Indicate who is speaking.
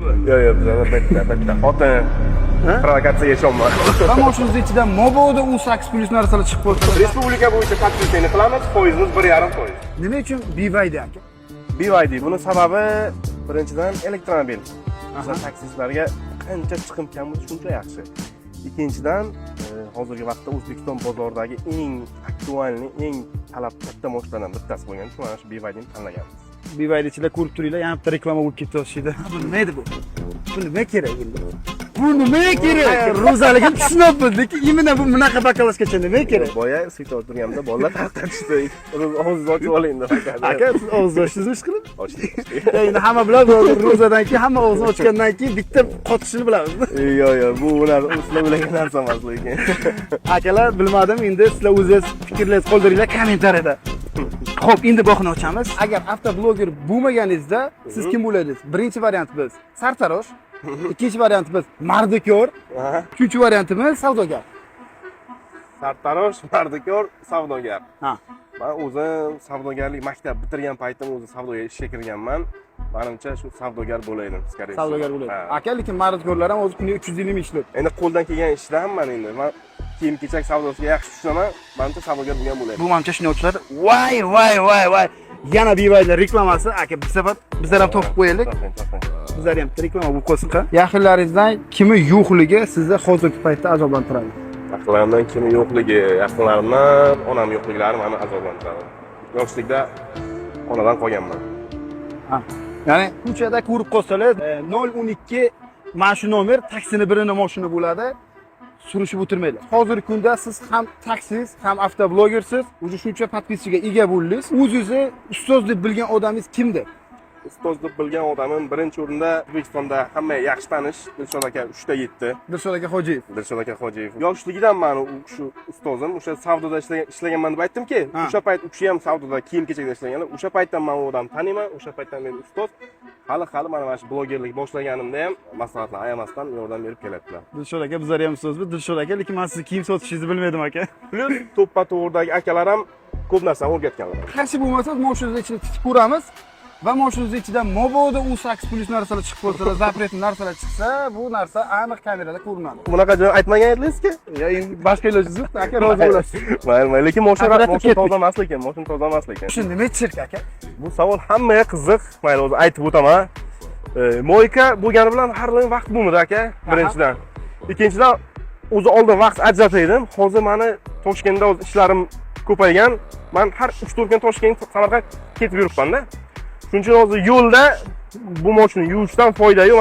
Speaker 1: Yo'q, yo'q, bizada bitta xotin provokatsiyaga ishonma.
Speaker 2: Va mashinangiz ichidan mobodo U8+ narsalar chiqib qolsa,
Speaker 1: Respublika bo'yicha taklifini qilamiz, foizimiz 1,5%.
Speaker 2: nima uchun BYD aka?
Speaker 1: BYD buni sababi birinchidan elektromobil. Taksistlarga qancha chiqim kam bo'lsa shuncha yaxshi. Ikkinchidan hozirgi vaqtda O'zbekiston bozoridagi eng aktualni, eng talab katta mashinalardan bittasi bo'lgan uchun mana shu BYD ni tanlaganmiz.
Speaker 2: BYDchilar ko'rib turinglar, yana bitta reklama bo'lib ketyapti. Bu nima edi bu? Bu nima kerak endi? Bu nima kerak? Ro'zaligim tushunib bildiki, imina bu bunaqa bakalashgacha nima kerak?
Speaker 1: Boya suytib o'tirganimda bolalar tarqatishdi. Og'izni ochib oling deb aka.
Speaker 2: Aka, siz og'izni ochdingizmi ishqilib?
Speaker 1: Ochdik.
Speaker 2: Endi hamma biladi, ro'zadan keyin hamma og'izni ochgandan keyin bitta qotishini bilamiz.
Speaker 1: Yo'q, yo'q, bu ular sizlar bilagan narsa emas lekin.
Speaker 2: Akalar, bilmadim, endi sizlar o'zingiz fikrlaringizni qoldiringlar kommentariyada. Xo'p, endi boqni ochamiz. Agar avtobloger bo'lmaganingizda siz kim bo'lardingiz? Birinchi variant biz sartarosh, ikkinchi variant biz mardikor, uchinchi variantimiz savdogar.
Speaker 1: Sartarosh, mardikor, savdogar.
Speaker 2: Ha.
Speaker 1: Men o'zim savdogarlik maktab bitirgan paytim o'zim savdoga ishga kirganman. Menimcha shu savdogar bo'laydim, skoriy.
Speaker 2: Savdogar bo'laydi. Aka, lekin mardikorlar ham o'z kuniga 320 ming ishlaydi.
Speaker 1: Endi qo'ldan kelgan ishdan men endi kiyim-kechak savdosiga yaxshi tushunaman. Menimcha savdogar bo'lgan bo'laydi.
Speaker 2: Bu manimcha shunday ochiladi. Voy. Yana BYD reklamasi. Aka, bir safar bizlar ham topib qo'yaylik. Bizlar ham reklama bo'lib qolsin-qa. Yaqinlaringizdan kimi yo'qligi sizni hozirgi paytda azoblantiradi?
Speaker 1: Yaqinlarimdan kimi yo'qligi, yaqinlarimdan onam yo'qliklari meni azoblantiradi. Yoshlikda onadan qolganman.
Speaker 2: Ha. Ya'ni ko'chada ko'rib qolsalar 012 mana shu nomer taksini birini mashina bo'ladi. Surishib o'tirmaydi. Hozirgi kunda siz ham taksist, ham avtoblogersiz, o'zi shuncha podpiskaga ega bo'ldingiz. O'zingizni ustoz deb bilgan odamingiz kimdir?
Speaker 1: Ustoz deb bilgan odamim birinchi o'rinda O'zbekistonda hamma yaxshi tanish Dilshod aka 3 ta 7.
Speaker 2: Dilshod aka Hojiyev.
Speaker 1: Dilshod aka Hojiyev. Yoshligidan meni u kishi ustozim, o'sha savdoda ishlaganman deb aytdim-ki, o'sha payt u kishi ham savdoda kiyim-kechakda ishlaganlar. O'sha paytdan men u odamni taniyman, o'sha paytdan men ustoz. Hali mana shu blogerlik boshlaganimda ham maslahatlar ayamasdan yordam berib keladilar.
Speaker 2: Dilshod aka bizlar ham ustozmiz. Dilshod aka, lekin men sizni kiyim sotishingizni bilmadim aka.
Speaker 1: Plus to'ppa-to'g'ridagi akalar ham ko'p narsani o'rgatganlar.
Speaker 2: Qarshi bo'lmasangiz, mashinangizni ichini titib ko'ramiz. Va mashinangiz ichidan mobodo U8+ narsalar chiqib qolsa, zapretli narsalar chiqsa, bu narsa aniq kamerada ko'rinadi.
Speaker 1: Bunaqa joy aytmagan edingiz-ku?
Speaker 2: Ya endi boshqa ilojingiz yo'q, aka, rozi bo'lasiz.
Speaker 1: Mayli, lekin mashina toza emas lekin, mashina toza emas lekin.
Speaker 2: Shu nima chirk aka?
Speaker 1: Bu savol hammaga qiziq. Mayli, o'zi aytib o'taman. Moyka bo'lgani bilan har doim vaqt bo'lmadi aka, birinchidan. Ikkinchidan, o'zi oldin vaqt ajrataydim. Hozir meni Toshkentda o'z ishlarim ko'paygan. Men har 3-4 kun Toshkent, Samarqand ketib yuribman-da. Shuning uchun hozir yo'lda bu mashina yuvishdan foyda yo'q.